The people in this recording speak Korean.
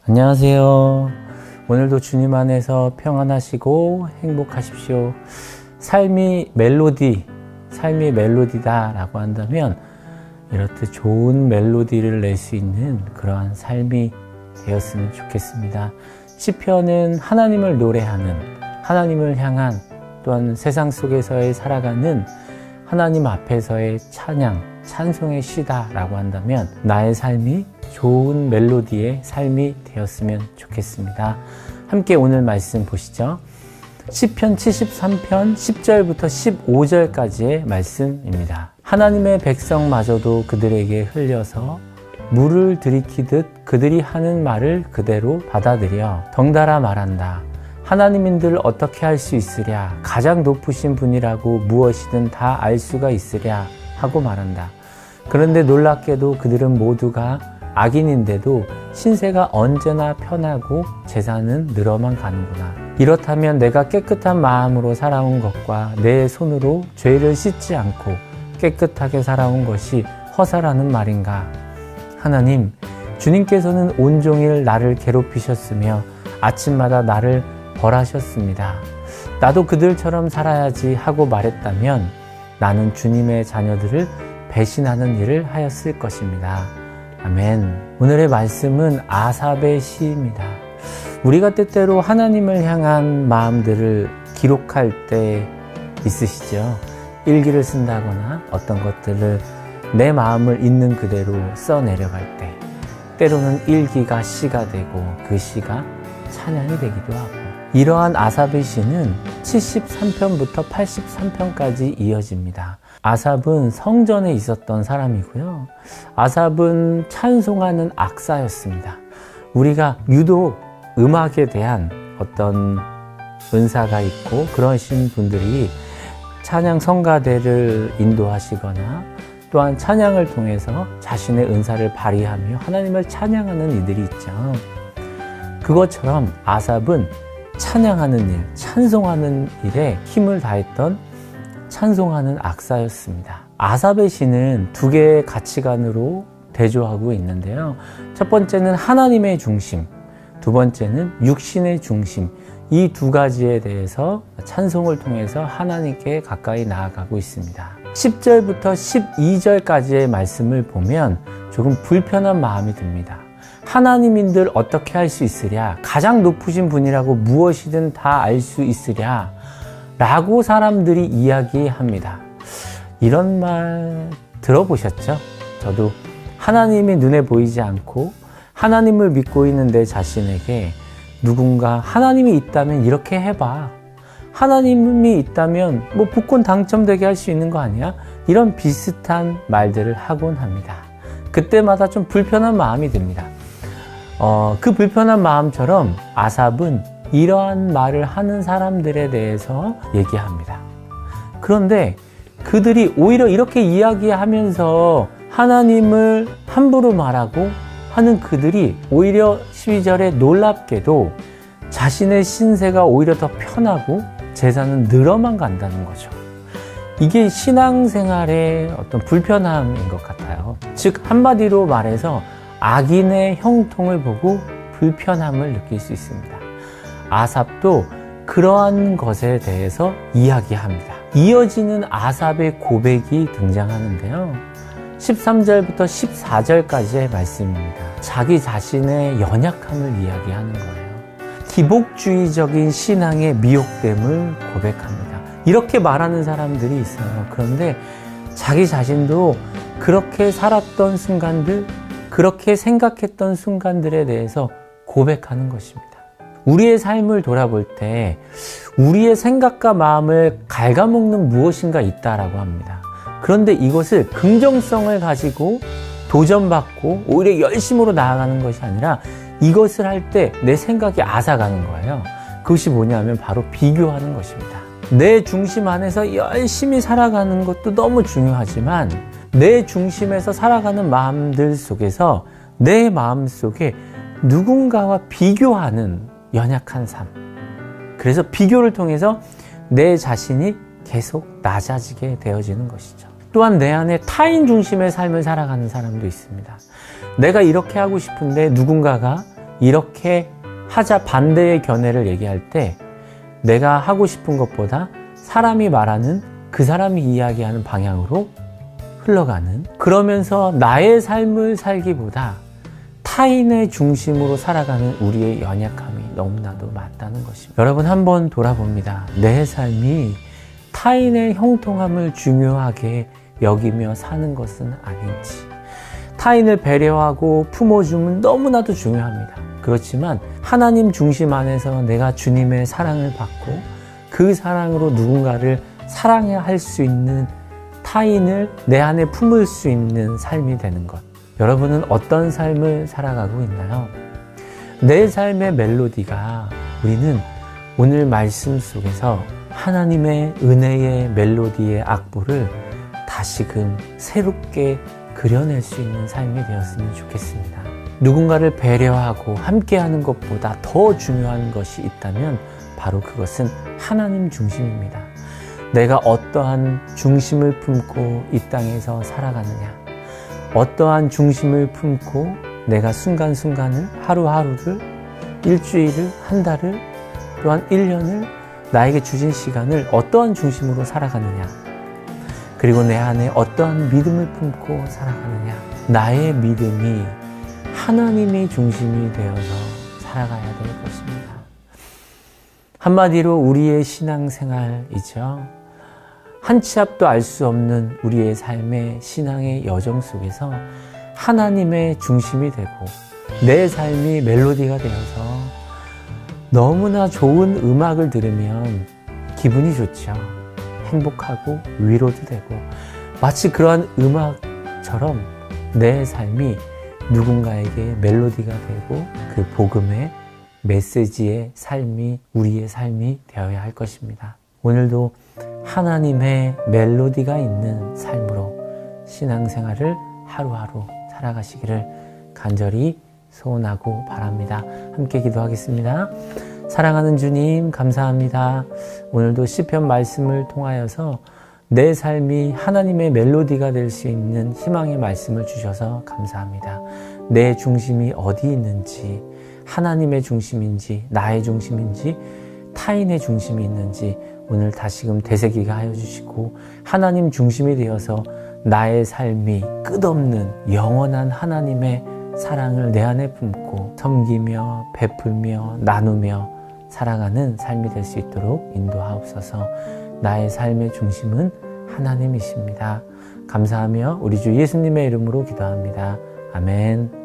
안녕하세요. 오늘도 주님 안에서 평안하시고 행복하십시오. 삶이 멜로디다 라고 한다면 이렇듯 좋은 멜로디를 낼 수 있는 그러한 삶이 되었으면 좋겠습니다. 시편은 하나님을 노래하는, 하나님을 향한, 또한 세상 속에서의 살아가는 하나님 앞에서의 찬양, 찬송의 시다 라고 한다면 나의 삶이 좋은 멜로디의 삶이 되었으면 좋겠습니다. 함께 오늘 말씀 보시죠. 시편 73편 10절부터 15절까지의 말씀입니다. 하나님의 백성마저도 그들에게 흘려서 물을 들이키듯 그들이 하는 말을 그대로 받아들여 덩달아 말한다. 하나님인들 어떻게 할 수 있으랴? 가장 높으신 분이라고 무엇이든 다 알 수가 있으랴? 하고 말한다. 그런데 놀랍게도 그들은 모두가 악인인데도 신세가 언제나 편하고 재산은 늘어만 가는구나. 이렇다면 내가 깨끗한 마음으로 살아온 것과 내 손으로 죄를 씻지 않고 깨끗하게 살아온 것이 허사라는 말인가? 하나님, 주님께서는 온종일 나를 괴롭히셨으며 아침마다 나를 벌하셨습니다. 나도 그들처럼 살아야지 하고 말했다면 나는 주님의 자녀들을 배신하는 일을 하였을 것입니다. 아멘. 오늘의 말씀은 아삽의 시입니다. 우리가 때때로 하나님을 향한 마음들을 기록할 때 있으시죠? 일기를 쓴다거나 어떤 것들을 내 마음을 있는 그대로 써내려갈 때 때로는 일기가 시가 되고 그 시가 찬양이 되기도 하고, 이러한 아삽의 시는 73편부터 83편까지 이어집니다. 아삽은 성전에 있었던 사람이고요. 아삽은 찬송하는 악사였습니다. 우리가 유독 음악에 대한 어떤 은사가 있고 그러신 분들이 찬양 성가대를 인도하시거나 또한 찬양을 통해서 자신의 은사를 발휘하며 하나님을 찬양하는 이들이 있죠. 그것처럼 아삽은 찬양하는 일, 찬송하는 일에 힘을 다했던 찬송하는 악사였습니다. 아삽의 시는 두 개의 가치관으로 대조하고 있는데요. 첫 번째는 하나님의 중심, 두 번째는 육신의 중심, 이 두 가지에 대해서 찬송을 통해서 하나님께 가까이 나아가고 있습니다. 10절부터 12절까지의 말씀을 보면 조금 불편한 마음이 듭니다. 하나님인들 어떻게 할 수 있으랴? 가장 높으신 분이라고 무엇이든 다 알 수 있으랴? 라고 사람들이 이야기합니다. 이런 말 들어보셨죠? 저도 하나님이 눈에 보이지 않고 하나님을 믿고 있는 내 자신에게 누군가 하나님이 있다면 이렇게 해봐. 하나님이 있다면 뭐 복권 당첨되게 할 수 있는 거 아니야? 이런 비슷한 말들을 하곤 합니다. 그때마다 좀 불편한 마음이 듭니다. 그 불편한 마음처럼 아삽은 이러한 말을 하는 사람들에 대해서 얘기합니다. 그런데 그들이 오히려 이렇게 이야기하면서 하나님을 함부로 말하고 하는 그들이 오히려 12절에 놀랍게도 자신의 신세가 오히려 더 편하고 재산은 늘어만 간다는 거죠. 이게 신앙생활의 어떤 불편함인 것 같아요. 즉 한마디로 말해서 악인의 형통을 보고 불편함을 느낄 수 있습니다. 아삽도 그러한 것에 대해서 이야기합니다. 이어지는 아삽의 고백이 등장하는데요. 13절부터 14절까지의 말씀입니다. 자기 자신의 연약함을 이야기하는 거예요. 기복주의적인 신앙의 미혹됨을 고백합니다. 이렇게 말하는 사람들이 있어요. 그런데 자기 자신도 그렇게 살았던 순간들, 그렇게 생각했던 순간들에 대해서 고백하는 것입니다. 우리의 삶을 돌아볼 때 우리의 생각과 마음을 갉아먹는 무엇인가 있다라고 합니다. 그런데 이것을 긍정성을 가지고 도전받고 오히려 열심으로 나아가는 것이 아니라 이것을 할 때 내 생각이 앗아가는 거예요. 그것이 뭐냐면 바로 비교하는 것입니다. 내 중심 안에서 열심히 살아가는 것도 너무 중요하지만 내 중심에서 살아가는 마음들 속에서 내 마음 속에 누군가와 비교하는 연약한 삶. 그래서 비교를 통해서 내 자신이 계속 낮아지게 되어지는 것이죠. 또한 내 안에 타인 중심의 삶을 살아가는 사람도 있습니다. 내가 이렇게 하고 싶은데 누군가가 이렇게 하자 반대의 견해를 얘기할 때 내가 하고 싶은 것보다 사람이 말하는 그 사람이 이야기하는 방향으로 흘러가는, 그러면서 나의 삶을 살기보다 타인의 중심으로 살아가는 우리의 연약함이 너무나도 많다는 것입니다. 여러분 한번 돌아봅니다. 내 삶이 타인의 형통함을 중요하게 여기며 사는 것은 아닌지. 타인을 배려하고 품어주면 너무나도 중요합니다. 그렇지만 하나님 중심 안에서 내가 주님의 사랑을 받고 그 사랑으로 누군가를 사랑해야 할 수 있는 타인을 내 안에 품을 수 있는 삶이 되는 것. 여러분은 어떤 삶을 살아가고 있나요? 내 삶의 멜로디가, 우리는 오늘 말씀 속에서 하나님의 은혜의 멜로디의 악보를 다시금 새롭게 그려낼 수 있는 삶이 되었으면 좋겠습니다. 누군가를 배려하고 함께하는 것보다 더 중요한 것이 있다면 바로 그것은 하나님 중심입니다. 내가 어떠한 중심을 품고 이 땅에서 살아가느냐, 어떠한 중심을 품고 내가 순간순간을, 하루하루를, 일주일을, 한 달을, 또한 1년을, 나에게 주신 시간을 어떠한 중심으로 살아가느냐, 그리고 내 안에 어떠한 믿음을 품고 살아가느냐. 나의 믿음이 하나님이 중심이 되어서 살아가야 될 것입니다. 한마디로 우리의 신앙생활이죠. 한 치 앞도 알 수 없는 우리의 삶의 신앙의 여정 속에서 하나님의 중심이 되고 내 삶이 멜로디가 되어서 너무나 좋은 음악을 들으면 기분이 좋죠. 행복하고 위로도 되고, 마치 그러한 음악처럼 내 삶이 누군가에게 멜로디가 되고 그 복음의 메시지의 삶이 우리의 삶이 되어야 할 것입니다. 오늘도 하나님의 멜로디가 있는 삶으로 신앙생활을 하루하루 살아가시기를 간절히 소원하고 바랍니다. 함께 기도하겠습니다. 사랑하는 주님, 감사합니다. 오늘도 시편 말씀을 통하여서 내 삶이 하나님의 멜로디가 될 수 있는 희망의 말씀을 주셔서 감사합니다. 내 중심이 어디 있는지, 하나님의 중심인지, 나의 중심인지, 타인의 중심이 있는지 오늘 다시금 되새기게 하여 주시고, 하나님 중심이 되어서 나의 삶이 끝없는 영원한 하나님의 사랑을 내 안에 품고 섬기며 베풀며 나누며 살아가는 삶이 될 수 있도록 인도하옵소서. 나의 삶의 중심은 하나님이십니다. 감사하며 우리 주 예수님의 이름으로 기도합니다. 아멘.